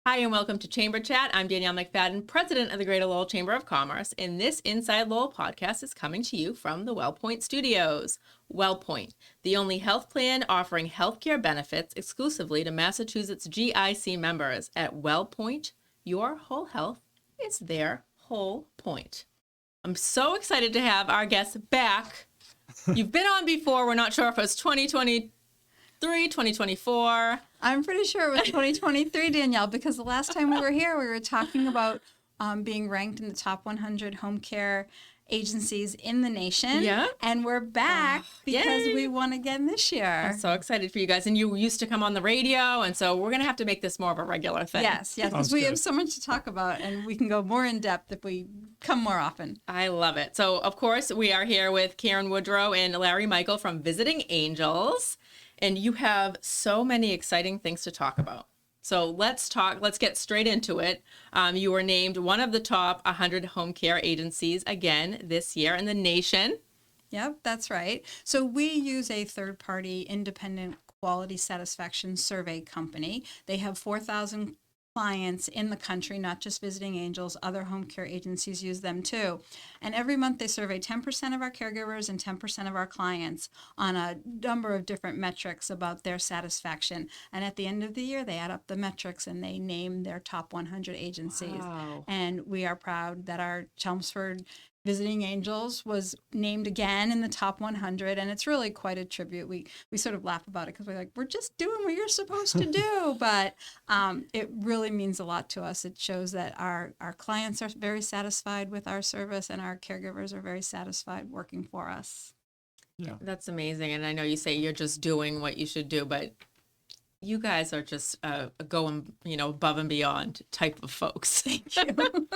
Hi, and welcome to Chamber Chat. I'm Danielle McFadden, president of the Greater Lowell Chamber of Commerce, and this Inside Lowell podcast is coming to you from the Wellpoint Studios. Wellpoint, the only health plan offering healthcare benefits exclusively to Massachusetts GIC members. At Wellpoint, your whole health is their whole point. I'm so excited to have our guests back. You've been on before. We're not sure if it's 2023, 2024. I'm pretty sure it was 2023, Danielle, because the last time we were here, we were talking about being ranked in the top 100 home care agencies in the nation. Yeah. And we're back because yay. we won again this year. I'm so excited for you guys. And you used to come on the radio, and so we're going to have to make this more of a regular thing. Yes, because we have so much to talk about, and we can go more in depth if we come more often. I love it. So, of course, we are here with Karen Woodrow and Larry Michel from Visiting Angels. And you have so many exciting things to talk about. So let's get straight into it. You were named one of the top 100 home care agencies again this year in the nation. Yep, that's right. So we use a third-party independent quality satisfaction survey company. They have 4,000 clients in the country, not just Visiting Angels. Other home care agencies use them too. And every month they survey 10% of our caregivers and 10% of our clients on a number of different metrics about their satisfaction. And at the end of the year, they add up the metrics and they name their top 100 agencies. Wow. And we are proud that our Chelmsford Visiting Angels was named again in the top 100, and it's really quite a tribute. We sort of laugh about it because we're just doing what you're supposed to do, but it really means a lot to us. It shows that our clients are very satisfied with our service, and our caregivers are very satisfied working for us. Yeah, that's amazing. And I know you say you're just doing what you should do, but you guys are just going, above and beyond type of folks. Thank you.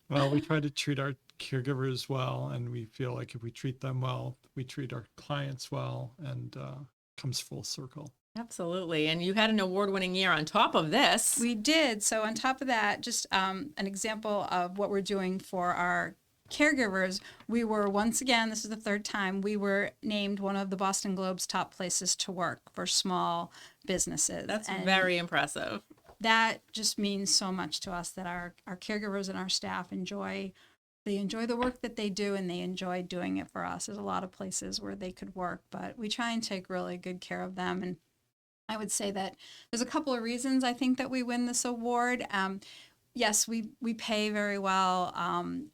Well, we try to treat our caregivers well, and we feel like if we treat them well, we treat our clients well, and comes full circle. Absolutely. And you had an award-winning year on top of this. We did. So on top of that, just an example of what we're doing for our caregivers, we were once again, this is the third time, we were named one of the Boston Globe's top places to work for small businesses. That's very impressive. That just means so much to us that our caregivers and our staff enjoy the work that they do, and they enjoy doing it for us. There's a lot of places where they could work, but we try and take really good care of them. And I would say that there's a couple of reasons I think that we win this award. Yes, we pay very well,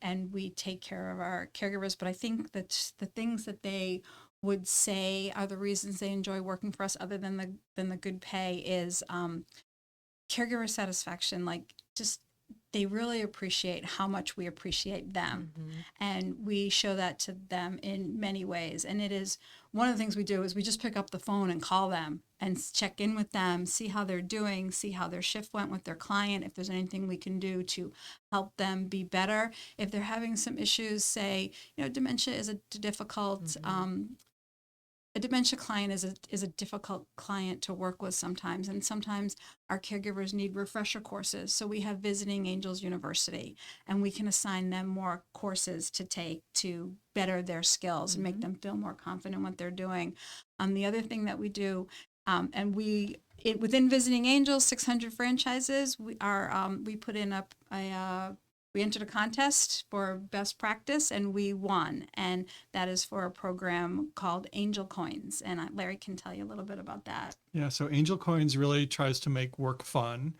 and we take care of our caregivers, but I think that the things that they would say are the reasons they enjoy working for us, other than the good pay, is caregiver satisfaction. Like, just they really appreciate how much we appreciate them, and we show that to them in many ways. And it is one of the things we do is we just pick up the phone and call them and check in with them, see how they're doing, see how their shift went with their client, if there's anything we can do to help them be better. If they're having some issues, say, dementia is a difficult a dementia client is a difficult client to work with sometimes, and sometimes our caregivers need refresher courses. So we have Visiting Angels University, and we can assign them more courses to take to better their skills and make them feel more confident in what they're doing. The other thing that we do, within Visiting Angels, 600 franchises, we put in we entered a contest for best practice, and we won. And that is for a program called Angel Coins. And Larry can tell you a little bit about that. Yeah, so Angel Coins really tries to make work fun.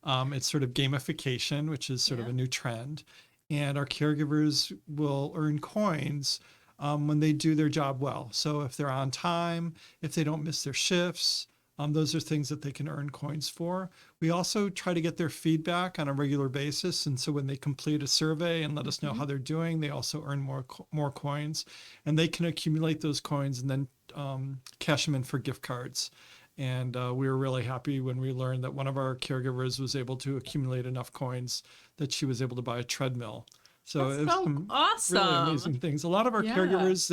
It's sort of gamification, which is sort of a new trend. And our caregivers will earn coins when they do their job well. So if they're on time, if they don't miss their shifts, those are things that they can earn coins for. We also try to get their feedback on a regular basis. And so when they complete a survey and let us know how they're doing, they also earn more coins. And they can accumulate those coins and then cash them in for gift cards. And we were really happy when we learned that one of our caregivers was able to accumulate enough coins that she was able to buy a treadmill. So That's it was so some awesome. really amazing things. A lot of our caregivers,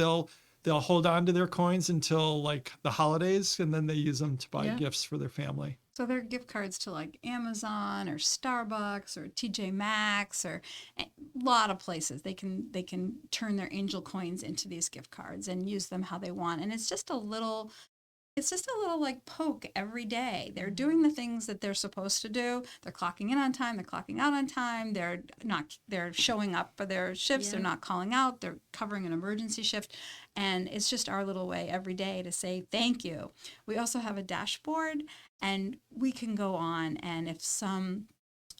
they'll hold on to their coins until like the holidays, and then they use them to buy gifts for their family. So they're gift cards to like Amazon or Starbucks or TJ Maxx or a lot of places. They can turn their Angel Coins into these gift cards and use them how they want. And it's just a little it's just a little like poke every day. They're doing the things that they're supposed to do. They're clocking in on time. They're clocking out on time. They're showing up for their shifts. Yeah. They're not calling out. They're covering an emergency shift. And it's just our little way every day to say thank you. We also have a dashboard, and we can go on. And if some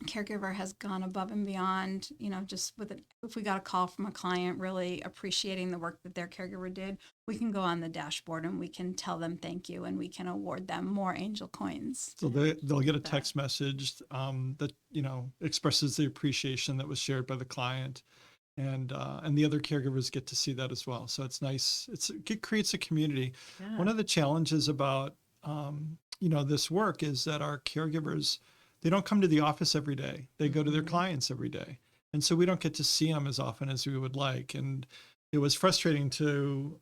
caregiver has gone above and beyond, just if we got a call from a client really appreciating the work that their caregiver did, we can go on the dashboard and we can tell them thank you, and we can award them more angel coins. So they'll get a text message that expresses the appreciation that was shared by the client, and the other caregivers get to see that as well. So it's nice. It creates a community. Yeah. One of the challenges about this work is that our caregivers, they don't come to the office every day. They go to their clients every day. And so we don't get to see them as often as we would like. And it was frustrating to,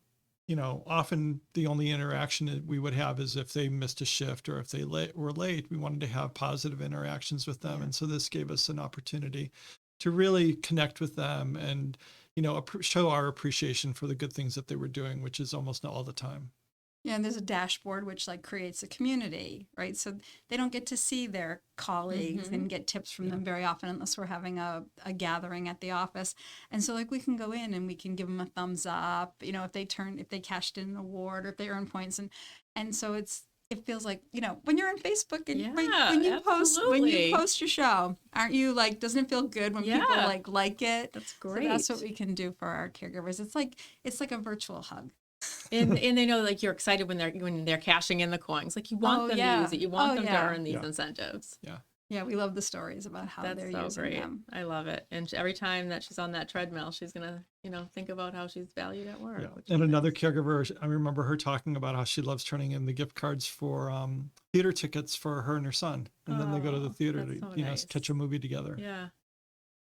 often the only interaction that we would have is if they missed a shift or if they were late. We wanted to have positive interactions with them. And so this gave us an opportunity to really connect with them and, show our appreciation for the good things that they were doing, which is almost all the time. Yeah, and there's a dashboard which creates a community, right? So they don't get to see their colleagues and get tips from them very often unless we're having a gathering at the office. And so we can go in and we can give them a thumbs up, if they cashed in an award or if they earn points. And so it feels like, when you're on Facebook and when you post your show, aren't you doesn't it feel good when people like it? That's great. So that's what we can do for our caregivers. It's like a virtual hug. And they know you're excited when they're cashing in the coins. You want them to use it. You want them to earn these incentives. Yeah, we love the stories about how they're using them. I love it. And every time that she's on that treadmill, she's gonna think about how she's valued at work. Yeah. And another caregiver, I remember her talking about how she loves turning in the gift cards for theater tickets for her and her son, and then they go to the theater to nice. Catch a movie together. Yeah,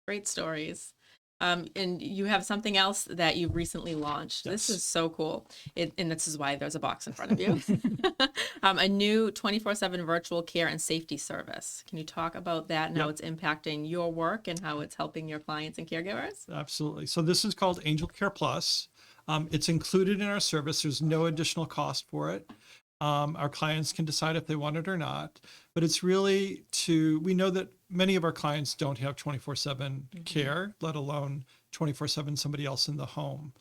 great stories. And you have something else that you've recently launched. Yes. This is so cool. And this is why there's a box in front of you. A new 24/7 virtual care and safety service. Can you talk about that and how it's impacting your work and how it's helping your clients and caregivers? Absolutely. So this is called Angel Care Plus. It's included in our service. There's no additional cost for it. Our clients can decide if they want it or not, but it's really we know that many of our clients don't have 24/7 care, let alone 24/7 somebody else in the home.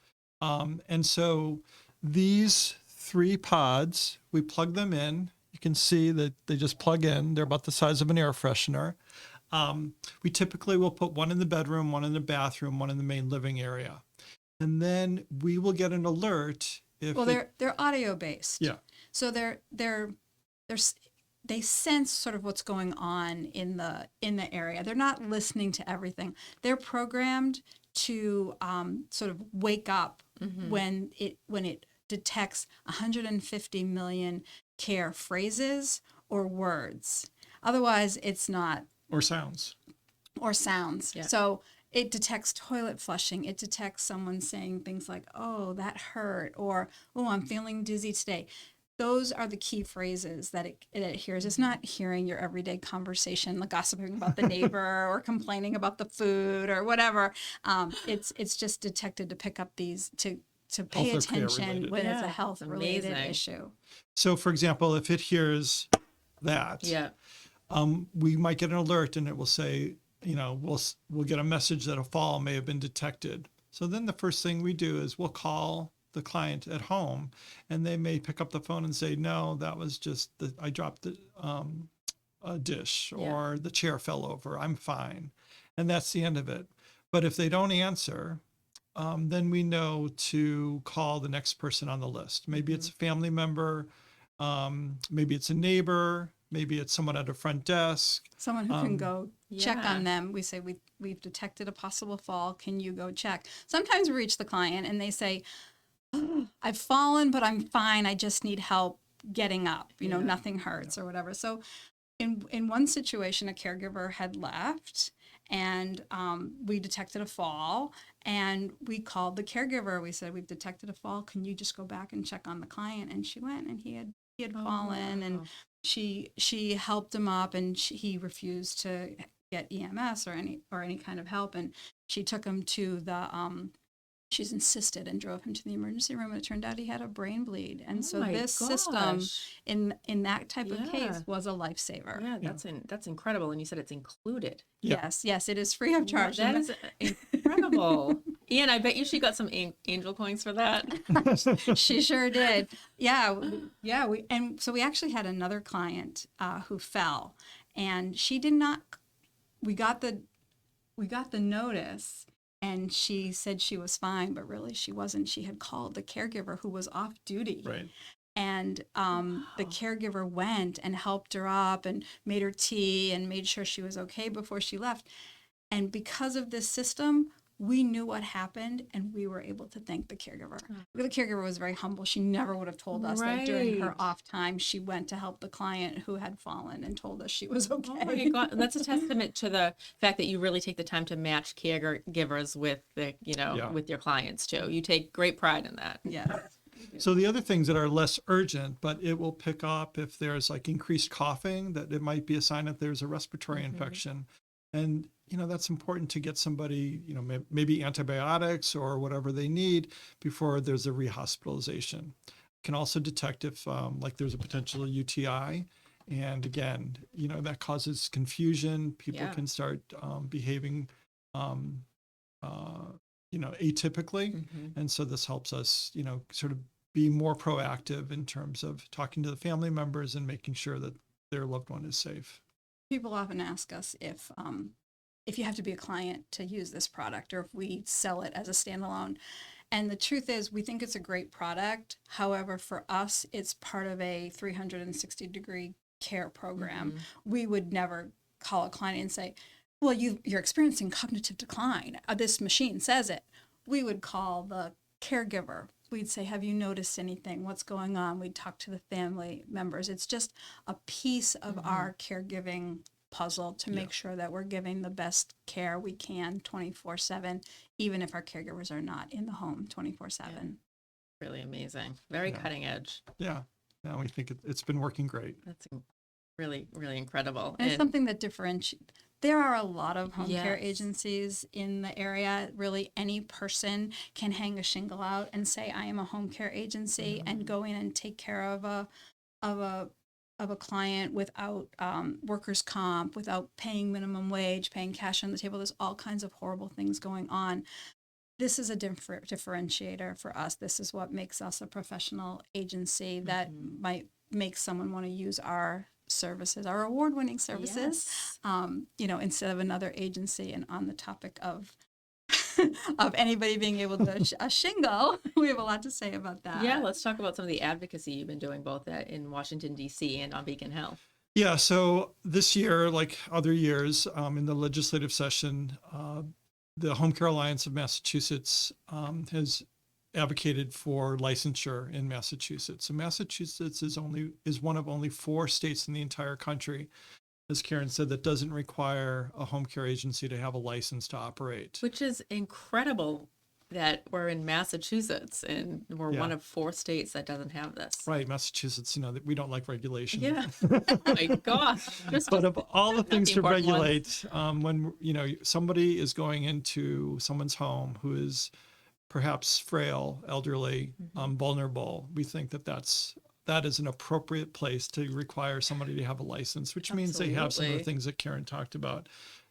And so these 3 pods, we plug them in. You can see that they just plug in. They're about the size of an air freshener. We typically will put one in the bedroom, one in the bathroom, one in the main living area. And then we will get an alert if they're audio based. Yeah. So they sense sort of what's going on in the area. They're not listening to everything. They're programmed to sort of wake up when it detects 150 million care phrases or words. Otherwise, it's not. Or sounds. Yeah. So it detects toilet flushing. It detects someone saying things like, "Oh, that hurt," or "Oh, I'm feeling dizzy today." Those are the key phrases that it hears. It's not hearing your everyday conversation, like gossiping about the neighbor or complaining about the food or whatever. It's just detected to pick up these to pay attention when it's a health-related issue. So, for example, if it hears that, we might get an alert, and it will say, we'll get a message that a fall may have been detected. So then the first thing we do is we'll call the client at home, and they may pick up the phone and say, "No, that was just I dropped a dish, or the chair fell over. I'm fine," and that's the end of it. But if they don't answer, then we know to call the next person on the list. Maybe it's a family member, maybe it's a neighbor, maybe it's someone at a front desk. Someone who can go check on them. We say, we've detected a possible fall. Can you go check? Sometimes we reach the client and they say, "Oh, I've fallen, but I'm fine. I just need help getting up. Nothing hurts," or whatever. So in one situation, a caregiver had left, and we detected a fall, and we called the caregiver. We said, "We've detected a fall. Can you just go back and check on the client?" And she went, and he had fallen, and she helped him up, and he refused to get EMS or any kind of help, and she took him to the she's insisted and drove him to the emergency room. And it turned out he had a brain bleed. And Oh so my this system gosh. in that type of Yeah. case was a lifesaver. Yeah, that's incredible. And you said it's included. Yeah. Yes, it is free of charge. That is incredible. Ian, I bet you she got some angel coins for that. She sure did. Yeah. And so we actually had another client who fell, and she did not. We got the notice, and she said she was fine, but really she wasn't. She had called the caregiver who was off duty. Right. And the caregiver went and helped her up and made her tea and made sure she was okay before she left. And because of this system, we knew what happened, and we were able to thank the caregiver. The caregiver was very humble. She never would have told us that during her Right. off time, she went to help the client who had fallen and told us she was okay. Oh my God. That's a testament to the fact that you really take the time to match caregivers with Yeah. with your clients too. You take great pride in that. Yeah. So the other things that are less urgent, but it will pick up if there's like increased coughing, that it might be a sign that there's a respiratory infection. And, that's important to get somebody, maybe antibiotics or whatever they need before there's a rehospitalization. Can also detect if like there's a potential UTI. And again, that causes confusion. People Yeah. can start behaving, atypically. And so this helps us, sort of be more proactive in terms of talking to the family members and making sure that their loved one is safe. People often ask us if you have to be a client to use this product, or if we sell it as a standalone. And the truth is, we think it's a great product. However, for us, it's part of a 360-degree care program. We would never call a client and say, well, you're experiencing cognitive decline. This machine says it. We would call the caregiver. We'd say, have you noticed anything? What's going on? We'd talk to the family members. It's just a piece of our caregiving puzzle to make sure that we're giving the best care we can 24/7, even if our caregivers are not in the home 24/7. Really amazing. Very cutting edge. Yeah. Now we think it's been working great. That's really, really incredible. And it's something that differentiates. There are a lot of home care Yes. agencies in the area. Really, any person can hang a shingle out and say, I am a home care agency, and go in and take care of a client without workers' comp, without paying minimum wage, paying cash on the table. There's all kinds of horrible things going on. This is a differentiator for us. This is what makes us a professional agency that might make someone want to use our services, our award-winning services, instead of another agency. And on the topic of anybody being able to shingle, we have a lot to say about that. Yeah, let's talk about some of the advocacy you've been doing both in Washington, D.C. and on Beacon Hill. Yeah. So this year, like other years, in the legislative session, the Home Care Alliance of Massachusetts has advocated for licensure in Massachusetts. So Massachusetts is one of only 4 states in the entire country, as Karen said, that doesn't require a home care agency to have a license to operate. Which is incredible that we're in Massachusetts and we're one of 4 states that doesn't have this. Right, Massachusetts, that we don't like regulation. Yeah. Oh my gosh. But of all the things to important ones. regulate, when somebody is going into someone's home who is perhaps frail, elderly, vulnerable, we think that is an appropriate place to require somebody to have a license, which means they have some of the Absolutely. things that Karen talked about.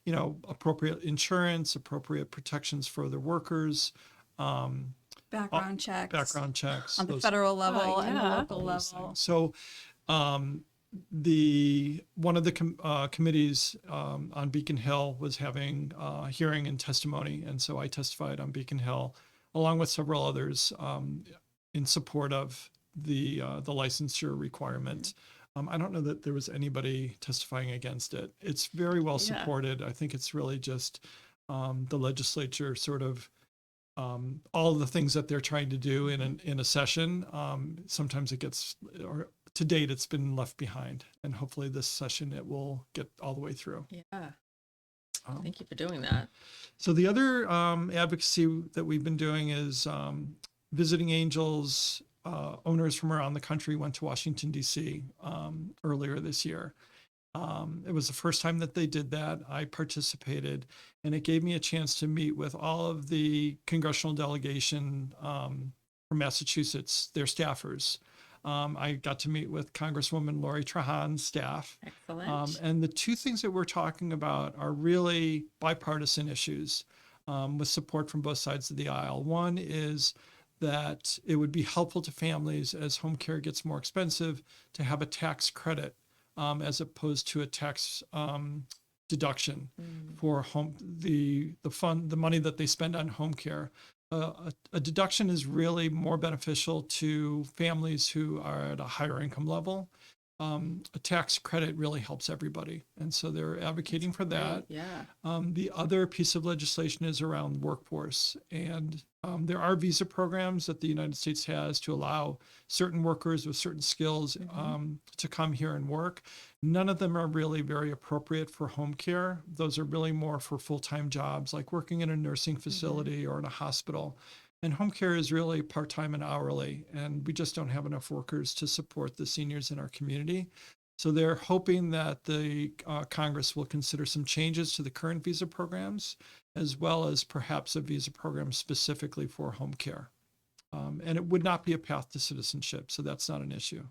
Appropriate insurance, appropriate protections for their workers, Background checks. On the those- federal level and the yeah. local all those level. things. So one of the committees on Beacon Hill was having hearing and testimony, and so I testified on Beacon Hill along with several others in support of the licensure requirement. I don't know that there was anybody testifying against it. It's very well supported. I think it's really just the legislature sort of all of the things that they're trying to do in a session. Sometimes it gets, or to date, it's been left behind, and hopefully this session it will get all the way through. Yeah. Thank you for doing that. So the other advocacy that we've been doing is Visiting Angels. Owners from around the country went to Washington, D.C. Earlier this year. It was the first time that they did that. I participated, and it gave me a chance to meet with all of the congressional delegation from Massachusetts, their staffers. I got to meet with Congresswoman Lori Trahan's staff. Excellent. And the two things that we're talking about are really bipartisan issues with support from both sides of the aisle. One is that it would be helpful to families as home care gets more expensive to have a tax credit as opposed to a tax deduction for the money that they spend on home care. A deduction is really more beneficial to families who are at a higher income level. A tax credit really helps everybody, and so they're advocating for that. Yeah. The other piece of legislation is around workforce, and there are visa programs that the United States has to allow certain workers with certain skills to come here and work. None of them are really very appropriate for home care. Those are really more for full-time jobs, like working in a nursing facility or in a hospital. And home care is really part-time and hourly, and we just don't have enough workers to support the seniors in our community. So they're hoping that the Congress will consider some changes to the current visa programs, as well as perhaps a visa program specifically for home care. And it would not be a path to citizenship, so that's not an issue.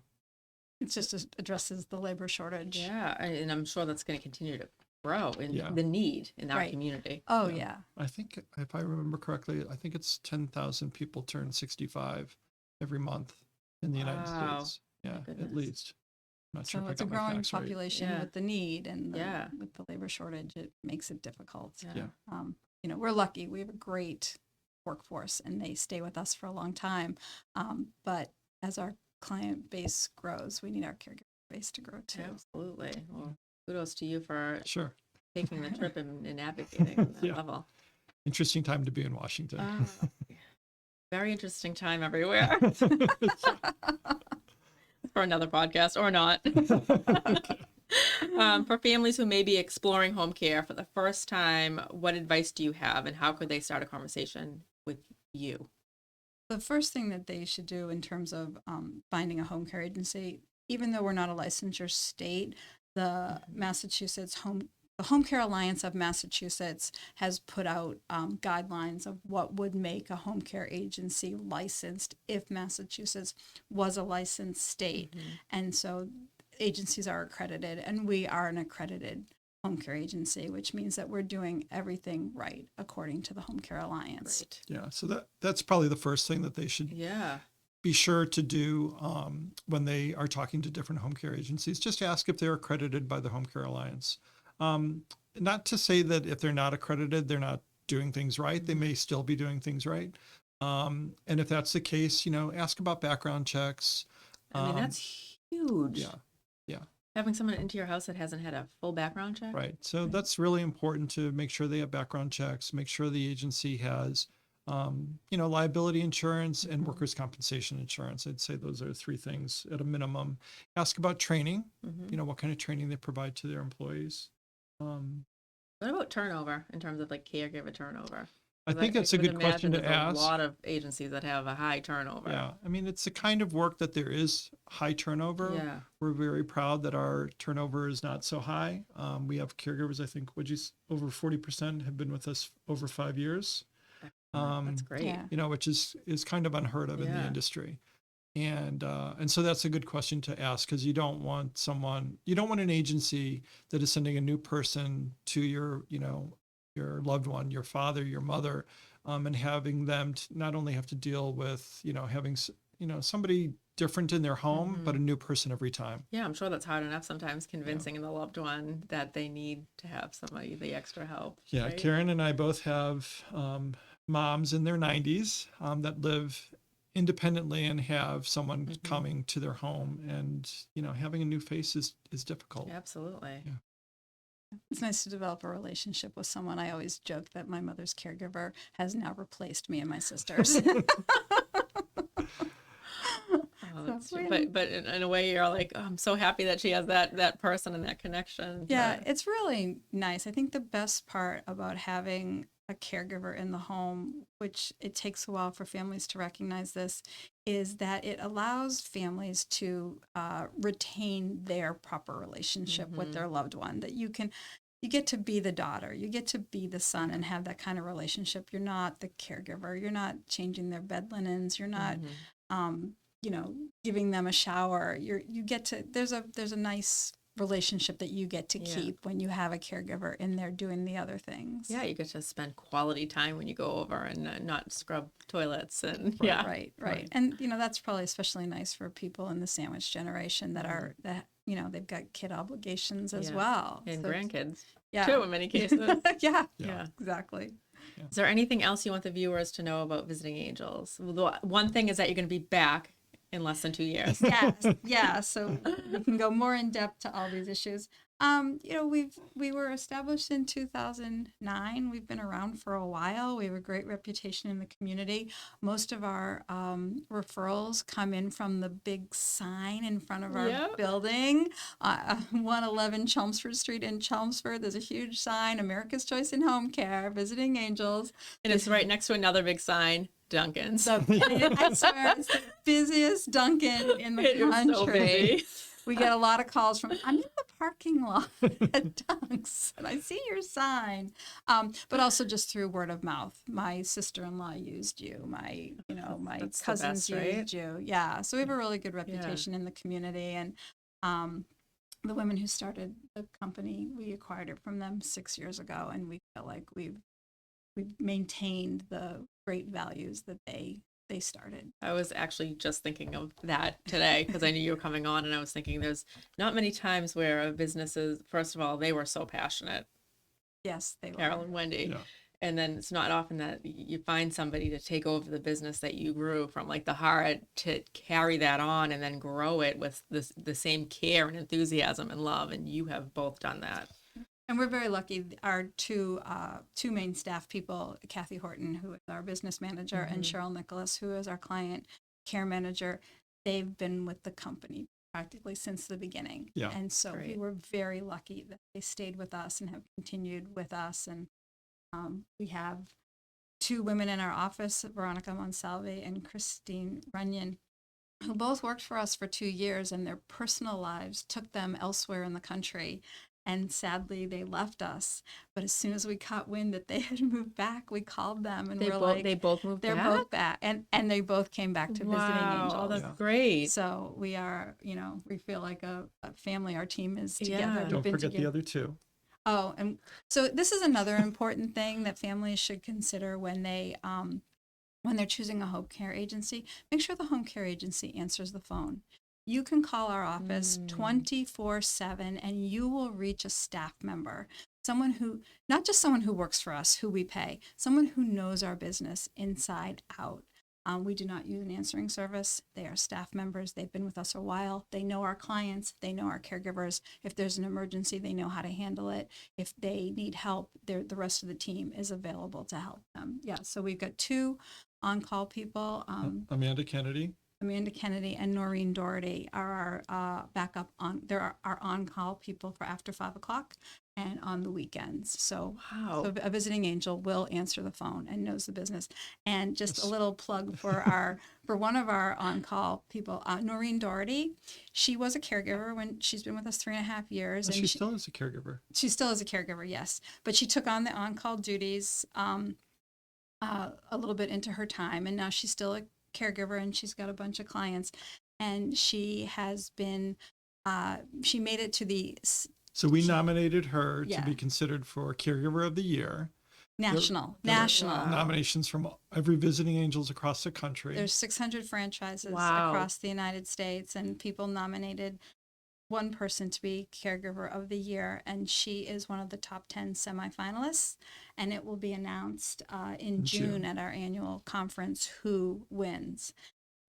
It just addresses the labor shortage. Yeah. And I'm sure that's going to continue to grow in Yeah. the need in our Right. community. Oh, yeah. I think, if I remember correctly, I think it's 10,000 people turn 65 every month in the United Wow. States. Yeah, goodness. at least. I'm not sure So if I it's a got my growing facts right. population Yeah. with the need and Yeah. with the labor shortage, it makes it difficult. Yeah. Yeah. We're lucky. We have a great workforce and they stay with us for a long time. But as our client base grows, we need our caregiver base to grow too. Absolutely. Well, kudos to you for Sure. taking the trip and advocating on that Yeah. level. Interesting time to be in Washington. Very interesting time everywhere for another podcast or not. For families who may be exploring home care for the first time, what advice do you have and how could they start a conversation with you? The first thing that they should do in terms of finding a home care agency, even though we're not a licensure state, the Home Care Alliance of Massachusetts has put out guidelines of what would make a home care agency licensed if Massachusetts was a licensed state. And so agencies are accredited, and we are an accredited home care agency, which means that we're doing everything right according to the Home Care Alliance. Great. Yeah, so that's probably the first thing that they should Yeah. be sure to do when they are talking to different home care agencies. Just ask if they're accredited by the Home Care Alliance. Not to say that if they're not accredited, they're not doing things right. They may still be doing things right. And if that's the case, ask about background checks. I mean, that's huge. Yeah. Having someone into your house that hasn't had a full background check. Right. So that's really important to make sure they have background checks, make sure the agency has, liability insurance and workers' compensation insurance. I'd say those are three things at a minimum. Ask about training, what kind of training they provide to their employees. What about turnover in terms of like caregiver turnover? I think it's a good question to ask. A lot of agencies that have a high turnover. Yeah. I mean, it's the kind of work that there is high turnover. Yeah. We're very proud that our turnover is not so high. We have caregivers, I think, over 40% have been with us over 5 years. That's great. Yeah. Which is kind of unheard of in the Yeah. industry. And so that's a good question to ask, because you don't want an agency that is sending a new person to your loved one, your father, your mother, and having them not only have to deal with, having, somebody different in their home, but a new person every time. Yeah, I'm sure that's hard enough sometimes convincing the loved one that they need to have somebody, the extra help. Yeah, right? Karen and I both have moms in their 90s that live independently and have someone coming to their home, and having a new face is difficult. Absolutely. Yeah. It's nice to develop a relationship with someone. I always joke that my mother's caregiver has now replaced me and my sisters. Oh, that's true. But in a way, you're like, oh, I'm so happy that she has that person and that connection. Yeah, it's really nice. I think the best part about having a caregiver in the home, which it takes a while for families to recognize this, is that it allows families to retain their proper relationship with their loved one. That you get to be the daughter, you get to be the son, and have that kind of relationship. You're not the caregiver. You're not changing their bed linens. You're not, giving them a shower. You get to. There's a nice relationship that you get to keep when you have a caregiver in there doing the other things. Yeah, you get to spend quality time when you go over and not scrub toilets and Right. And that's probably especially nice for people in the sandwich generation that they've got kid obligations as well, and so grandkids too in many cases. yeah, Yeah. exactly. Yeah. Is there anything else you want the viewers to know about Visiting Angels? Well, the one thing is that you're going to be back in less than 2 years. Yes. So we can go more in depth to all these issues. We were established in 2009. We've been around for a while. We have a great reputation in the community. Most of our referrals come in from the big sign in front of our building, 111 Chelmsford Street in Chelmsford. There's a huge sign, America's Choice in Home Care, Visiting Angels. And it's right next to another big sign, Dunkin's. I swear, it's the busiest Dunkin' in the country. So busy. We get a lot of calls from, I'm in the parking lot at Dunk's, and I see your sign. But also just through word of mouth. My sister-in-law used you. My That's cousins the best, right? used you. Yeah. So we have a really good reputation in the community. And the women who started the company, we acquired it from them 6 years ago, and we feel like we've maintained the great values that they started. I was actually just thinking of that today because I knew you were coming on, and I was thinking there's not many times where a business is, first of all, they were so passionate. Yes, they were. Carol and Wendy. Yeah. And then it's not often that you find somebody to take over the business that you grew from, like the heart, to carry that on and then grow it with the same care and enthusiasm and love. And you have both done that. And we're very lucky. Our two main staff people, Kathy Horton, who is our business manager, and Cheryl Nicholas, who is our client care manager, they've been with the company practically since the beginning. Yeah. And so Great. we were very lucky that they stayed with us and have continued with us. And we have two women in our office, Veronica Monsalve and Christine Runyon, who both worked for us for 2 years, and their personal lives took them elsewhere in the country. And sadly, they left us. But as soon as we caught wind that they had moved back, we called them and They both moved they're back? both back. And they both came back to Visiting Angels. Oh, that's great. So we are, we feel like a family. Our team is together. Yeah. We've Don't been forget the together. other two. Oh, and so this is another important thing that families should consider when they're choosing a home care agency. Make sure the home care agency answers the phone. You can call our office 24/7 and you will reach a staff member, not just someone who works for us, who we pay, someone who knows our business inside out. We do not use an answering service. They are staff members. They've been with us a while. They know our clients. They know our caregivers. If there's an emergency, they know how to handle it. If they need help, the rest of the team is available to help them. Yeah, so we've got two on-call people. Amanda Kennedy. Amanda Kennedy and Noreen Doherty are our backup they're our on-call people for after 5 o'clock and on the weekends. So, Wow. so a visiting angel will answer the phone and knows the business. And just a little plug for one of our on-call people, Noreen Doherty. She was a caregiver when she's been with us 3.5 years. And she still is a caregiver. She still is a caregiver, yes. But she took on the on-call duties a little bit into her time, and now she's still a caregiver, and she's got a bunch of clients, and she has been she made it to the So we nominated her Yeah. to be considered for Caregiver of the Year. national Wow. Nominations from every Visiting Angels across the country. There's 600 franchises Wow. across the United States, and people nominated one person to be Caregiver of the Year, and she is one of the top 10 semifinalists, and it will be announced in June at our annual conference who wins.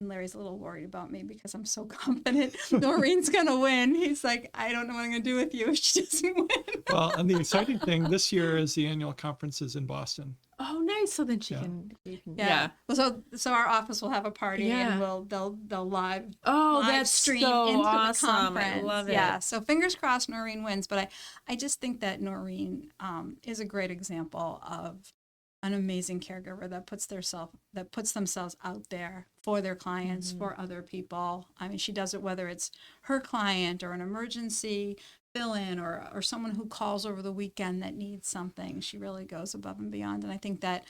And Larry's a little worried about me because I'm so confident Noreen's going to win. He's like, I don't know what I'm going to do with you if she doesn't win. Well, and the exciting thing this year is the annual conference is in Boston. Oh, nice. So then Yeah. you can Yeah. Well, so our office will have a party, Yeah. and they'll live Oh, that's stream so into awesome. the conference. I love it. Yeah. So fingers crossed Noreen wins, but I just think that Noreen is a great example of an amazing caregiver that puts themselves out there for their clients, for other people. I mean, she does it whether it's her client or an emergency fill-in or someone who calls over the weekend that needs something. She really goes above and beyond. And I think that,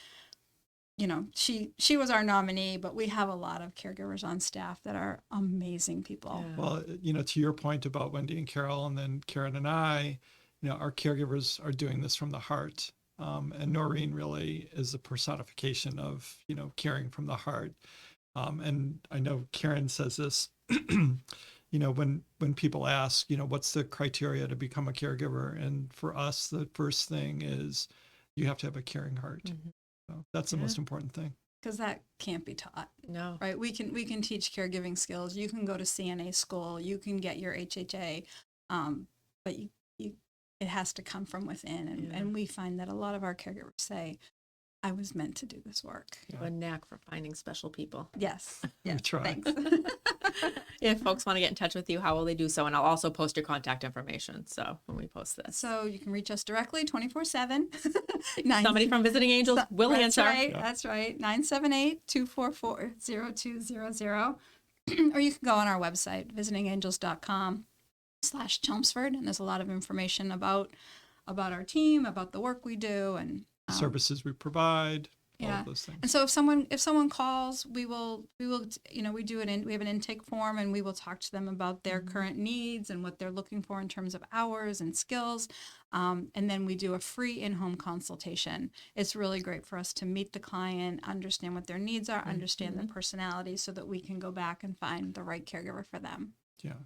you know, she was our nominee, but we have a lot of caregivers on staff that are amazing people. Yeah. Well, you know, to your point about Wendy and Carol, and then Karen and I, you know, our caregivers are doing this from the heart. And Noreen really is a personification of, you know, caring from the heart. And I know Karen says this, you know, when people ask, you know, what's the criteria to become a caregiver? And for us, the first thing is you have to have a caring heart. Mm-hmm. So that's the most important thing. Because that can't be taught. No. Right? We can teach caregiving skills. You can go to CNA school. You can get your HHA, but it has to come from within. And we find that a lot of our caregivers say, I was meant to do this work. You have a knack for finding special people. Yes. We try. Thanks. If folks want to get in touch with you, how will they do so? And I'll also post your contact information. So when we post this, So you can reach us directly 24/7. somebody from Visiting Angels will answer. Right, That's right. 978-244-0200. Or you can go on our website, visitingangels.com/Chelmsford. And there's a lot of information about our team, about the work we do, and Services we provide, all yeah. of those things. And so if someone calls, we will, you know, we have an intake form, and we will talk to them about their current needs and what they're looking for in terms of hours and skills. And then we do a free in-home consultation. It's really great for us to meet the client, understand what their needs are, understand their personality, so that we can go back and find the right caregiver for them. Yeah.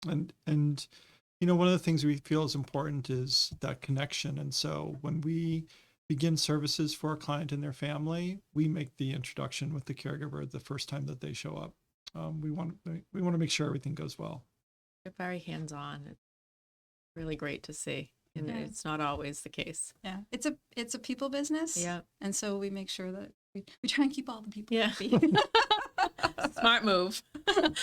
And you know, one of the things we feel is important is that connection. And so when we begin services for a client and their family, we make the introduction with the caregiver the first time that they show up. We want to make sure everything goes well. You're very hands-on. It's really great to see. And Yeah. it's not always the case. Yeah, it's a people business. Yeah. And so we make sure that we try and keep all the people Yeah. happy. Smart move.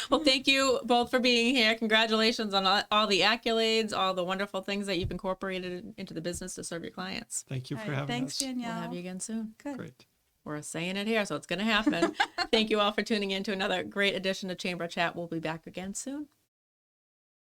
Well, thank you both for being here. Congratulations on all the accolades, all the wonderful things that you've incorporated into the business to serve your clients. Thank you All for right, having thanks, us. Danielle. We'll have you again soon. Good. Great. We're saying it here, so it's going to happen. Thank you all for tuning in to another great edition of Chamber Chat. We'll be back again soon.